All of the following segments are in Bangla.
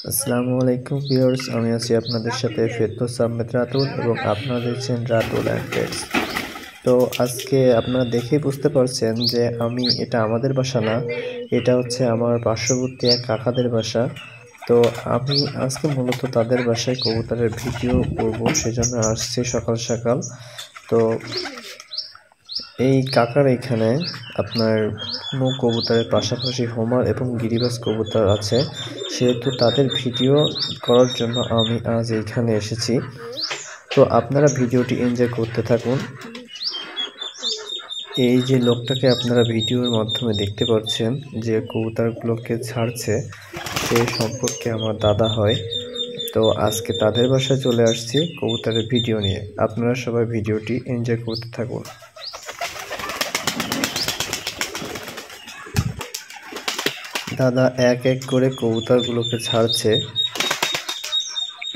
আসসালামু আলাইকুম ভিউয়ার্স, আমি আছি আপনাদের সাথে ফেরদৌস আহমেদ রাতুল এবং আপনারা দেখছেন রাতুল অ্যান্ড পেটস। তো আজকে আপনারা দেখেই বুঝতে পারছেন যে এটা আমাদের বাসা না, এটা হচ্ছে আমার পার্শ্ববর্তী এক কাকাদের বাসা। তো আমি আজকে মূলত তাদের বাসায় কবুতরের ভিডিও করব, সেজন্য আসছি সকাল সকাল। তো এই কাকার এখানে আপনার কোনো কবুতরের পাশাপাশি হোমার এবং গিরিবাজ কবুতর আছে, সেহেতু তাদের ভিডিও করার জন্য আমি আজ এইখানে এসেছি। তো আপনারা ভিডিওটি এনজয় করতে থাকুন। এই যে লোকটাকে আপনারা ভিডিওর মাধ্যমে দেখতে পাচ্ছেন যে কবুতরগুলোকে ছাড়ছে, সে সম্পর্কে আমার দাদা হয়। তো আজকে তাদের বাসায় চলে আসছি কবুতরের ভিডিও নিয়ে। আপনারা সবাই ভিডিওটি এনজয় করতে থাকুন। দাদা এক এক করে কবুতরগুলোকে ছাড়ছে।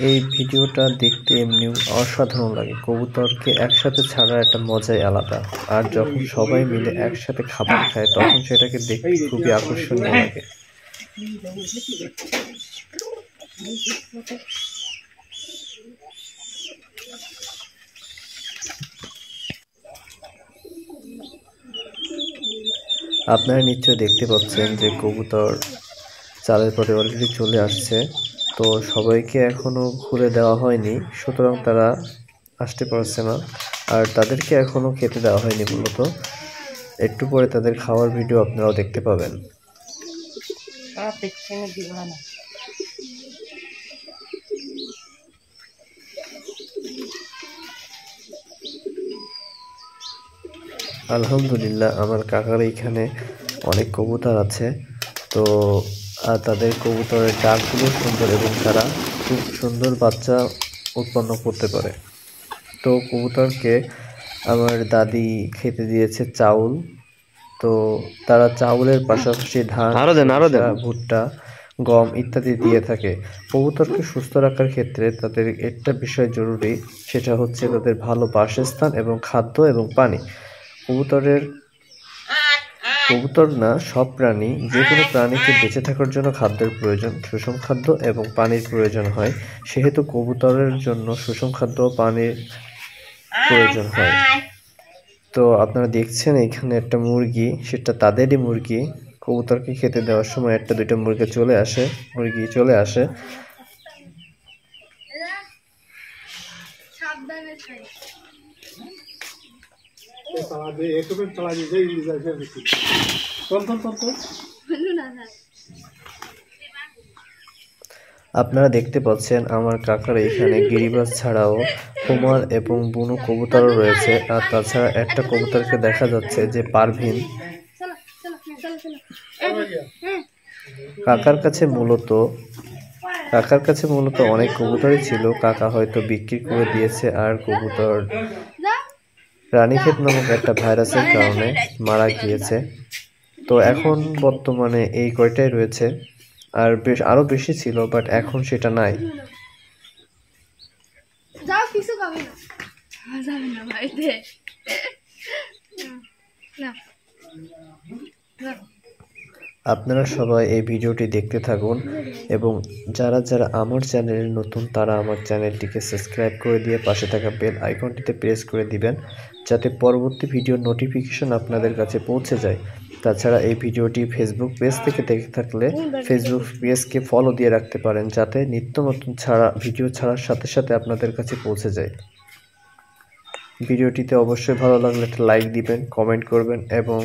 এই ভিডিওটা দেখতে এমনি অসাধারণ লাগে। কবুতরকে একসাথে ছাড়ার একটা মজাই আলাদা, আর যখন সবাই মিলে একসাথে খাবার খায় তখন সেটাকে দেখতে খুবই আকর্ষণীয় লাগে। আপনারা নিশ্চয় দেখতে পাচ্ছেন যে কবুতর চালের পরে অলরেডি চলে আসছে। তো সবাইকে এখনো ঘুরে দেওয়া হয়নি, সুতরাং তারা আসতে পারছে না, আর তাদেরকে এখনো খেতে দেওয়া হয়নি। মূলত একটু পরে তাদের খাওয়ার ভিডিও আপনারাও দেখতে পাবেন। আলহামদুলিল্লাহ, আমার কাকার এইখানে অনেক কবুতর আছে। তো তাদের কবুতরের ডাকগুলো সুন্দর এবং তারা খুব সুন্দর বাচ্চা উৎপন্ন করতে পারে। তো কবুতরকে আমার দাদি খেতে দিয়েছে চাউল। তো তারা চাউলের পাশাপাশি ধান, ভুট্টা, গম ইত্যাদি দিয়ে থাকে। কবুতরকে সুস্থ রাখার ক্ষেত্রে তাদের একটা বিষয় জরুরি, সেটা হচ্ছে তাদের ভালো বাসস্থান এবং খাদ্য এবং পানি। কবুতর না, সব প্রাণী, যে কোনো প্রাণীকে বেঁচে থাকার জন্য খাদ্যের প্রয়োজন, সুষম খাদ্য এবং পানির প্রয়োজন হয়। সেহেতু কবুতরের জন্য সুষম খাদ্য ও পানির প্রয়োজন হয়। তো আপনারা দেখছেন এখানে একটা মুরগি, সেটা তাদেরই মুরগি। কবুতরকে খেতে দেওয়ার সময় একটা দুইটা মুরগি চলে আসে। আপনারা দেখতে পাচ্ছেন আমার কাকার এখানে গিরিবাজ ছাড়াও হোমার এবং বুনো কবুতরও রয়েছে। আর তাছাড়া একটা কবুতরকে দেখা যাচ্ছে যে পারভিন। কাকার কাছে মূলত অনেক কবুতরই ছিল, কাকা হয়তো বিক্রি করে দিয়েছে, আর কবুতর রানীক্ষেত নামক একটা ভাইরাসের কারণে মারা গিয়েছে। তো এখন বর্তমানে এই কয়টাই রয়েছে, আর আরো বেশি ছিল, বাট এখন সেটা নাই। আপনারা সবাই এই ভিডিওটি দেখতে থাকুন, এবং যারা যারা আমার চ্যানেলে নতুন তারা আমার চ্যানেলটিকে সাবস্ক্রাইব করে দিয়ে পাশে থাকা বেল আইকনটিতে প্রেস করে দিবেন, যাতে পরবর্তী ভিডিওর নোটিফিকেশন আপনাদের কাছে পৌঁছে যায়। তাছাড়া এই ভিডিওটি ফেসবুক পেজ থেকে দেখে থাকলে ফেসবুক পেজকে ফলো দিয়ে রাখতে পারেন, যাতে নিত্য নতুন ভিডিও ছাড়ার সাথে সাথে আপনাদের কাছে পৌঁছে যায়। ভিডিওটিতে অবশ্যই ভালো লাগলে একটা লাইক দিবেন, কমেন্ট করবেন এবং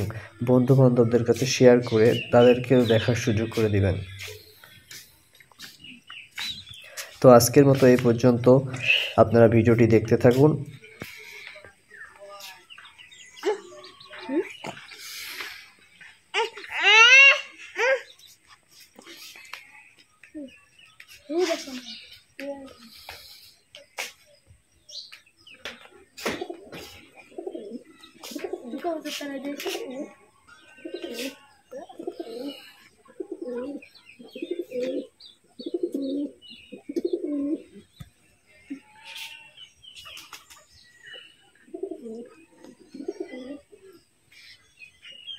বন্ধু বান্ধবদের কাছে শেয়ার করে তাদেরকেও দেখার সুযোগ করে দিবেন। তো আজকের মতো এই পর্যন্ত, আপনারা ভিডিওটি দেখতে থাকুন।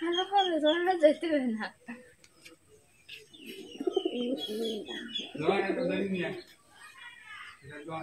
ভালো করে যেতে না। Rồi, em tới đi nhỉ. Rồi.